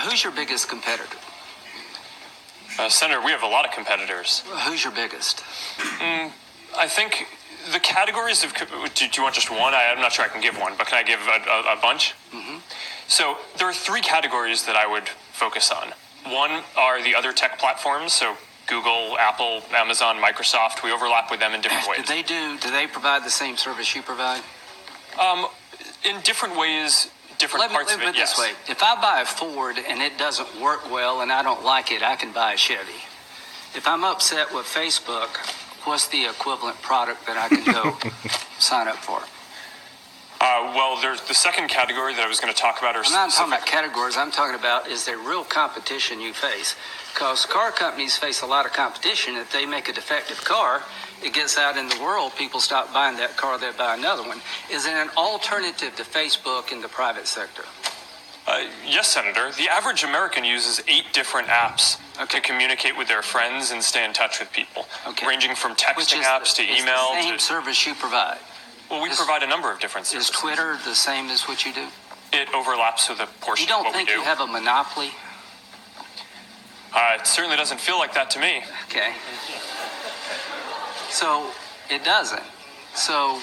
Who's your biggest competitor? Senator, we have a lot of competitors. Who's your biggest? I think the categories of... Do you want just one? I'm not sure I can give one, but can I give a bunch? Mm-hmm. So there are three categories that I would focus on. One are the other tech platforms, so Google, Apple, Amazon, Microsoft. We overlap with them in different ways. Do they provide the same service you provide? In different ways, different parts of it, yes. This way. If I buy a Ford and it doesn't work well and I don't like it, I can buy a Chevy. If I'm upset with Facebook, what's the equivalent product that I can go sign up for? Well, there's the second category that I was going to talk about. I'm not talking about categories. I'm talking about, is there real competition you face? Because car companies face a lot of competition. If they make a defective car, it gets out in the world, people stop buying that car, they buy another one. Is it an alternative to Facebook in the private sector? Yes, Senator. The average American uses 8 different apps to communicate with their friends and stay in touch with people, ranging from texting apps to email. It's the same service you provide. Well, we provide a number of different services. Is Twitter the same as what you do? It overlaps with a portion of what we do. You don't think you have a monopoly? It certainly doesn't feel like that to me. Okay. So, it doesn't. So,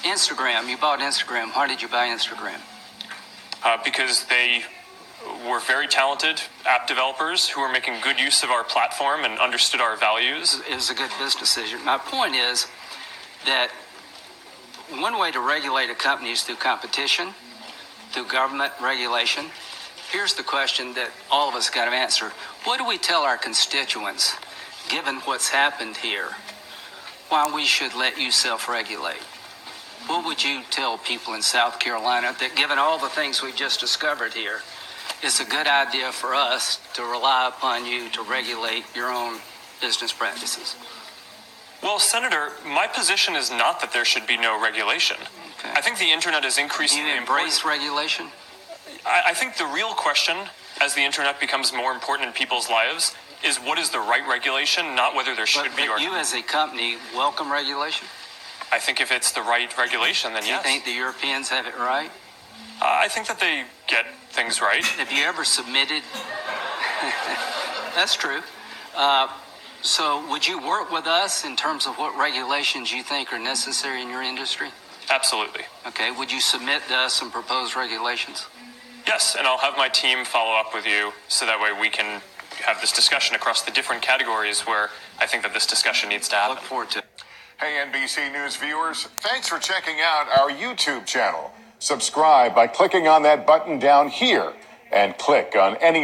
Instagram, you bought Instagram. Why did you buy Instagram? Because they were very talented app developers who were making good use of our platform and understood our values. It was a good business decision. My point is that one way to regulate a company is through competition, through government regulation. Here's the question that all of us got to answer. What do we tell our constituents, given what's happened here, why we should let you self-regulate? What would you tell people in South Carolina that, given all the things we just discovered here, it's a good idea for us to rely upon you to regulate your own business practices? Well, Senator, my position is not that there should be no regulation. Okay. I think the internet is increasingly important. Do you embrace regulation? I think the real question, as the internet becomes more important in people's lives, is what is the right regulation, not whether there should be or not. But you as a company welcome regulation? I think if it's the right regulation, then yes. Do you think the Europeans have it right? I think that they get things right. Have you ever submitted? That's true. So would you work with us in terms of what regulations you think are necessary in your industry? Absolutely. Okay. Would you submit to us some proposed regulations? Yes, and I'll have my team follow up with you so that way we can have this discussion across the different categories where I think that this discussion needs to happen. Look forward to it. Hey, NBC News viewers, thanks for checking out our YouTube channel. Subscribe by clicking on that button down here and click on any